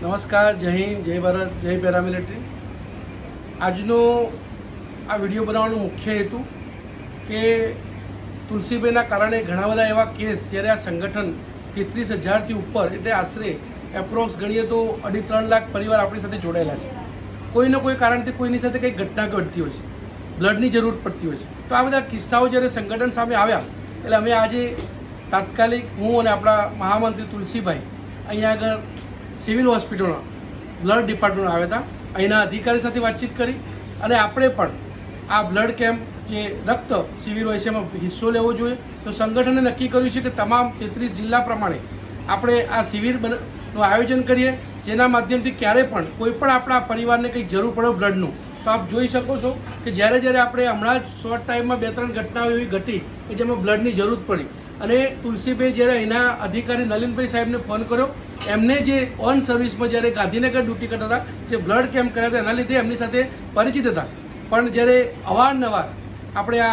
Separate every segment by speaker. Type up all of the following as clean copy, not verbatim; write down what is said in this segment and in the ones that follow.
Speaker 1: નમસ્કાર, જય હિન્દ, જય ભારત, જય પેરામિલિટરી. આજનો આ વિડીયો બનાવવાનો મુખ્ય હેતુ કે તુલસીભાઈના કારણે ઘણા બધા એવા કેસ જ્યારે આ સંગઠન 33,000થી ઉપર એટલે આશરે એપ્રોક્સ ગણીએ તો 2.5-3 લાખ પરિવાર આપણી સાથે જોડાયેલા છે. કોઈને કોઈ કારણથી કોઈની સાથે કંઈક ઘટના ઘટતી હોય છે, બ્લડની જરૂર પડતી હોય છે. તો આ બધા કિસ્સાઓ જ્યારે સંગઠન સામે આવ્યા એટલે અમે આજે તાત્કાલિક હું અને આપણા મહામંત્રી તુલસીભાઈ અહીંયા આગળ સિવિલ હોસ્પિટલમાં બ્લડ ડિપાર્ટમેન્ટ આવ્યા હતા. અહીંના અધિકારી સાથે વાતચીત કરી અને આપણે પણ આ બ્લડ કેમ્પ જે રક્ત શિબિર હોય છે એમાં હિસ્સો લેવો જોઈએ. તો સંગઠને નક્કી કર્યું છે કે તમામ 33 જિલ્લા પ્રમાણે આપણે આ શિબિરનું આયોજન કરીએ, જેના માધ્યમથી ક્યારે પણ કોઈ પણ આપણા પરિવારને કંઈક જરૂર પડે બ્લડનું તો આપ જોઈ શકો છો કે જ્યારે આપણે હમણાં જ શોર્ટ ટાઈમમાં 2-3 ઘટનાઓ એવી ઘટી કે જેમાં બ્લડની જરૂર પડી અને તુલસીભાઈ જ્યારે અહીંના અધિકારી નલિનભાઈ સાહેબને ફોન કર્યો, એમને જે ઓન સર્વિસમાં જ્યારે ગાંધીનગર ડ્યુટી કરતા હતા, જે બ્લડ કેમ્પ કર્યા હતા એના લીધે એમની સાથે પરિચિત હતા. પણ જ્યારે અવારનવાર આપણે આ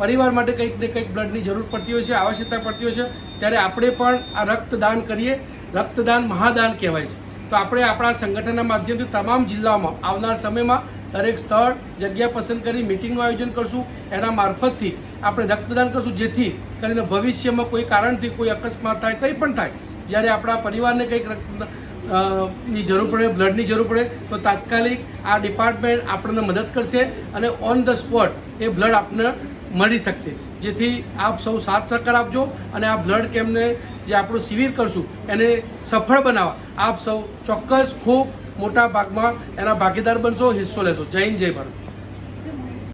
Speaker 1: પરિવાર માટે કંઈક ને કંઈક બ્લડની જરૂર પડતી હોય છે, આવશ્યકતા પડતી હોય છે, ત્યારે આપણે પણ આ રક્તદાન કરીએ. રક્તદાન મહાદાન કહેવાય છે. તો આપણે આપણા સંગઠનના માધ્યમથી તમામ જિલ્લાઓમાં આવનાર સમયમાં દરેક સ્થળ જગ્યા પસંદ કરી મિટિંગનું આયોજન કરશું. એના મારફતથી આપણે રક્તદાન કરશું, જેથી કરીને ભવિષ્યમાં કોઈ કારણથી કોઈ અકસ્માત થાય, કંઈ પણ થાય, જ્યારે આપણા પરિવારને કંઈક ની જરૂર પડે, બ્લડની જરૂર પડે તો તાત્કાલિક આ ડિપાર્ટમેન્ટ આપણને મદદ કરશે અને on the spot A blood આપણને મળી શકશે. જેથી આપ સૌ સાથ સહકાર આપજો અને આ બ્લડ કેમ્પને જે આપણું શિબિર કરશું એને સફળ બનાવવા આપ સૌ ચોક્કસ ખૂબ મોટા ભાગમાં એના ભાગીદાર બનશો, હિસ્સો લેશો. જય હિન્દ, જય ભારત.